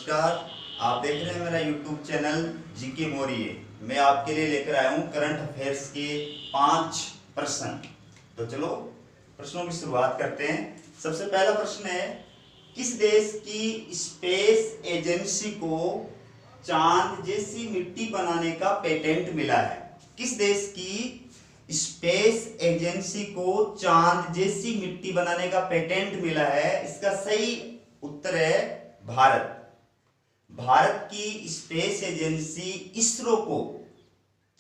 नमस्कार। आप देख रहे हैं मेरा YouTube चैनल जीके मौर्य। मैं आपके लिए लेकर आया हूं करंट अफेयर्स के 5 प्रश्न। तो चलो प्रश्नों की शुरुआत करते हैं। सबसे पहला प्रश्न है, किस देश की स्पेस एजेंसी को चांद जैसी मिट्टी बनाने का पेटेंट मिला है? किस देश की स्पेस एजेंसी को चांद जैसी मिट्टी बनाने का पेटेंट मिला है? इसका सही उत्तर है भारत। भारत की स्पेस एजेंसी इसरो को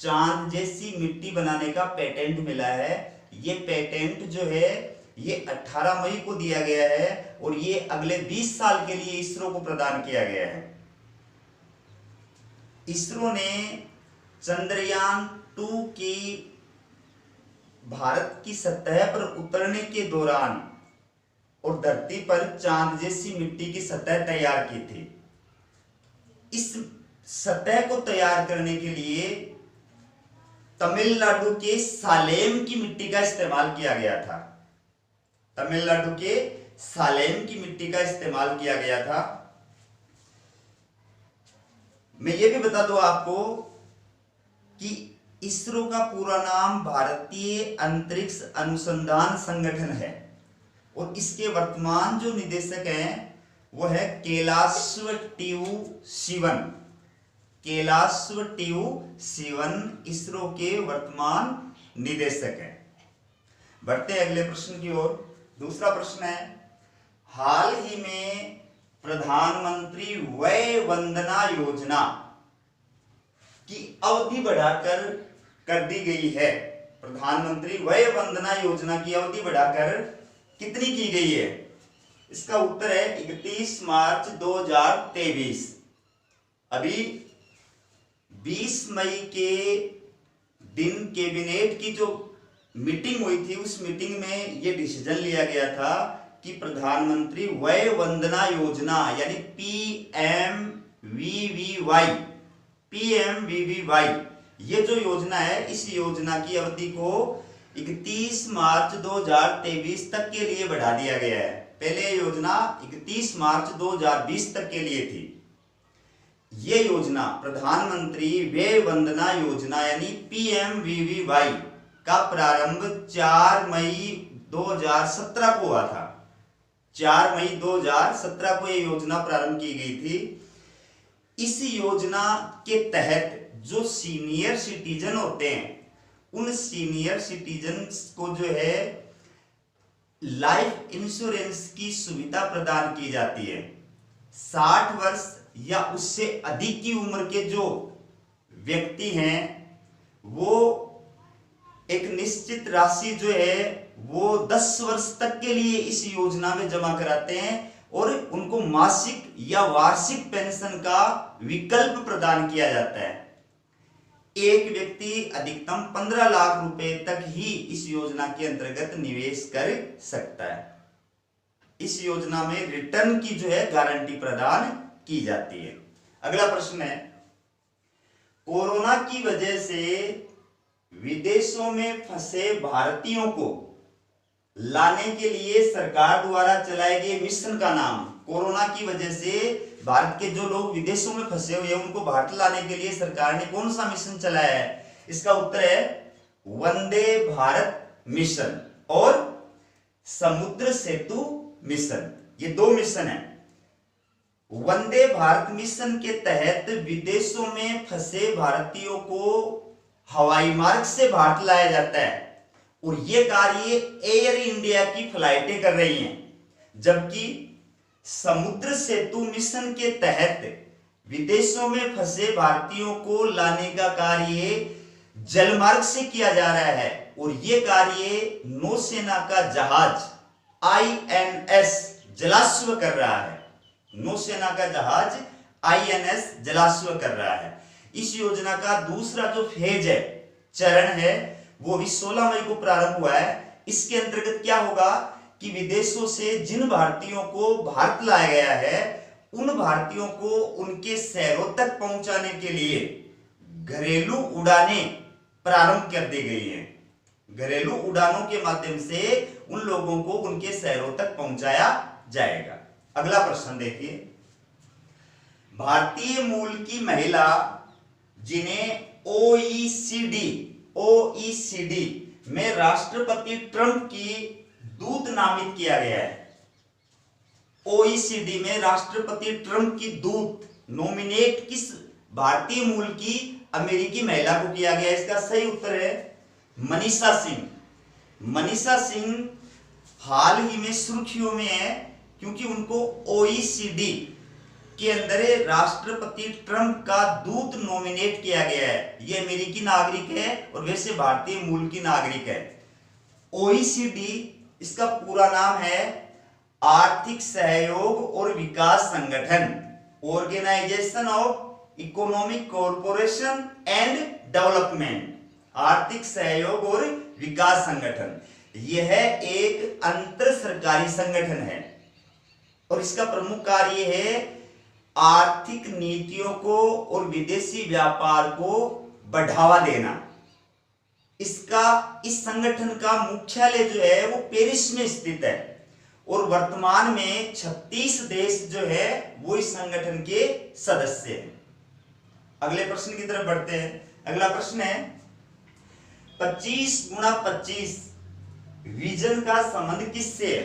चांद जैसी मिट्टी बनाने का पेटेंट मिला है। ये पेटेंट जो है ये 18 मई को दिया गया है और ये अगले 20 साल के लिए इसरो को प्रदान किया गया है। इसरो ने चंद्रयान 2 की भारत की सतह पर उतरने के दौरान और धरती पर चांद जैसी मिट्टी की सतह तैयार की थी। इस सतह को तैयार करने के लिए तमिलनाडु के सालेम की मिट्टी का इस्तेमाल किया गया था। तमिलनाडु के सालेम की मिट्टी का इस्तेमाल किया गया था। मैं ये भी बता दूं आपको कि इसरो का पूरा नाम भारतीय अंतरिक्ष अनुसंधान संगठन है और इसके वर्तमान जो निदेशक हैं वो है कैलाशवट्यू शिवन। कैलाशवट्यू शिवन इसरो के वर्तमान निदेशक हैं। बढ़ते हैं अगले प्रश्न की ओर। दूसरा प्रश्न है, हाल ही में प्रधानमंत्री वय वंदना योजना की अवधि बढ़ाकर कर दी गई है। प्रधानमंत्री वय वंदना योजना की अवधि बढ़ाकर कितनी की गई है? इसका उत्तर है 31 मार्च 2023। अभी 20 मई के दिन कैबिनेट की जो मीटिंग हुई थी उस मीटिंग में यह डिसीजन लिया गया था कि प्रधानमंत्री वय वंदना योजना यानी पीएमवीवीवाई ये जो योजना है इस योजना की अवधि को 31 मार्च 2023 तक के लिए बढ़ा दिया गया है। पहले योजना 31 मार्च 2020 तक के लिए थी। ये योजना प्रधानमंत्री वय वंदना योजना यानी पीएमवीवीवाई का प्रारंभ 4 मई 2017 को हुआ था। 4 मई 2017 को यह योजना प्रारंभ की गई थी। इस योजना के तहत जो सीनियर सिटीजन होते हैं उन सीनियर सिटीजन्स को जो है लाइफ इंश्योरेंस की सुविधा प्रदान की जाती है। 60 वर्ष या उससे अधिक की उम्र के जो व्यक्ति हैं वो एक निश्चित राशि जो है वो 10 वर्ष तक के लिए इस योजना में जमा कराते हैं और उनको मासिक या वार्षिक पेंशन का विकल्प प्रदान किया जाता है। एक व्यक्ति अधिकतम 15 लाख रुपए तक ही इस योजना के अंतर्गत निवेश कर सकता है। इस योजना में रिटर्न की जो है गारंटी प्रदान की जाती है। अगला प्रश्न है, कोरोना की वजह से विदेशों में फंसे भारतीयों को लाने के लिए सरकार द्वारा चलाए गए मिशन का नाम। कोरोना की वजह से भारत के जो लोग विदेशों में फंसे हुए हैं उनको भारत लाने के लिए सरकार ने कौन सा मिशन चलाया है? इसका उत्तर है वंदे भारत मिशन और समुद्र सेतु मिशन। ये दो मिशन है। वंदे भारत मिशन के तहत विदेशों में फंसे भारतीयों को हवाई मार्ग से भारत लाया जाता है और ये कार्य एयर इंडिया की फ्लाइटें कर रही हैं, जबकि समुद्र सेतु मिशन के तहत विदेशों में फंसे भारतीयों को लाने का कार्य जलमार्ग से किया जा रहा है और यह कार्य नौसेना का जहाज आईएनएस जलाश्व कर रहा है। नौसेना का जहाज आईएनएस जलाश्व कर रहा है। इस योजना का दूसरा जो फेज है, चरण है, वो भी 16 मई को प्रारंभ हुआ है। इसके अंतर्गत क्या होगा कि विदेशों से जिन भारतीयों को भारत लाया गया है उन भारतीयों को उनके शहरों तक पहुंचाने के लिए घरेलू उड़ानें प्रारंभ कर दी गई हैं। घरेलू उड़ानों के माध्यम से उन लोगों को उनके शहरों तक पहुंचाया जाएगा। अगला प्रश्न देखिए, भारतीय मूल की महिला जिन्हें ओईसीडी में राष्ट्रपति ट्रंप की दूत नामित किया गया है। ओईसीडी में राष्ट्रपति ट्रंप की दूत नॉमिनेट किस भारतीय मूल की अमेरिकी महिला को किया गया? इसका सही उत्तर है मनीषा सिंह। मनीषा सिंह हाल ही में सुर्खियों में है क्योंकि उनको ओईसीडी के अंदर राष्ट्रपति ट्रंप का दूत नॉमिनेट किया गया है। ये अमेरिकी नागरिक है और वैसे भारतीय मूल की नागरिक है। ओईसीडी इसका पूरा नाम है आर्थिक सहयोग और विकास संगठन, organisation of economic cooperation and development, आर्थिक सहयोग और विकास संगठन। यह एक अंतर सरकारी संगठन है और इसका प्रमुख कार्य है आर्थिक नीतियों को और विदेशी व्यापार को बढ़ावा देना। इस संगठन का मुख्यालय जो है वो पेरिस में स्थित है और वर्तमान में 36 देश जो है वो इस संगठन के सदस्य हैं। अगले प्रश्न की तरफ बढ़ते हैं। अगला प्रश्न है 25x25 विजन का संबंध किससे है?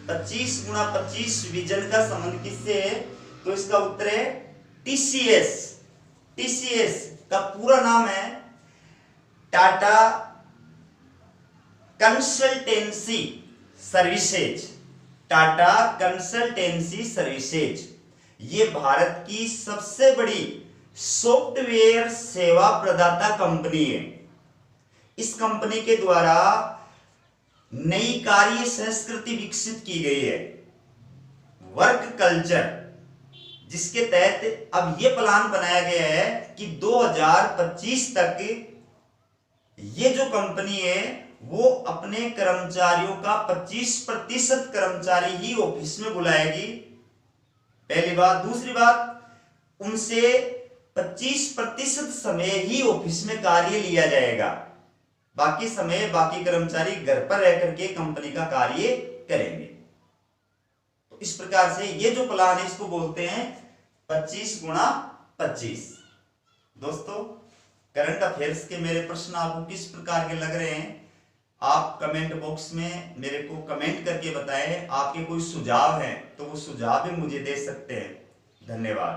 25x25 विजन का संबंध किससे है? तो इसका उत्तर है टीसीएस। टीसीएस का पूरा नाम है Tata consultancy services. Tata consultancy services ये भारत की सबसे बड़ी सॉफ्टवेयर सेवा प्रदाता कंपनी है। इस कंपनी के द्वारा नई कार्य संस्कृति विकसित की गई है, वर्क कल्चर, जिसके तहत अब यह प्लान बनाया गया है कि 2025 तक ये जो कंपनी है वो अपने कर्मचारियों का 25% कर्मचारी ही ऑफिस में बुलाएगी, पहली बात। दूसरी बात, उनसे 25% समय ही ऑफिस में कार्य लिया जाएगा, बाकी समय बाकी कर्मचारी घर पर रह करके कंपनी का कार्य करेंगे। तो इस प्रकार से ये जो प्लान है इसको बोलते हैं 25x25। दोस्तों, करंट अफेयर्स के मेरे प्रश्न आपको किस प्रकार के लग रहे हैं? आप कमेंट बॉक्स में मेरे को कमेंट करके बताएं। आपके कोई सुझाव हैं तो वो सुझाव भी मुझे दे सकते हैं। धन्यवाद।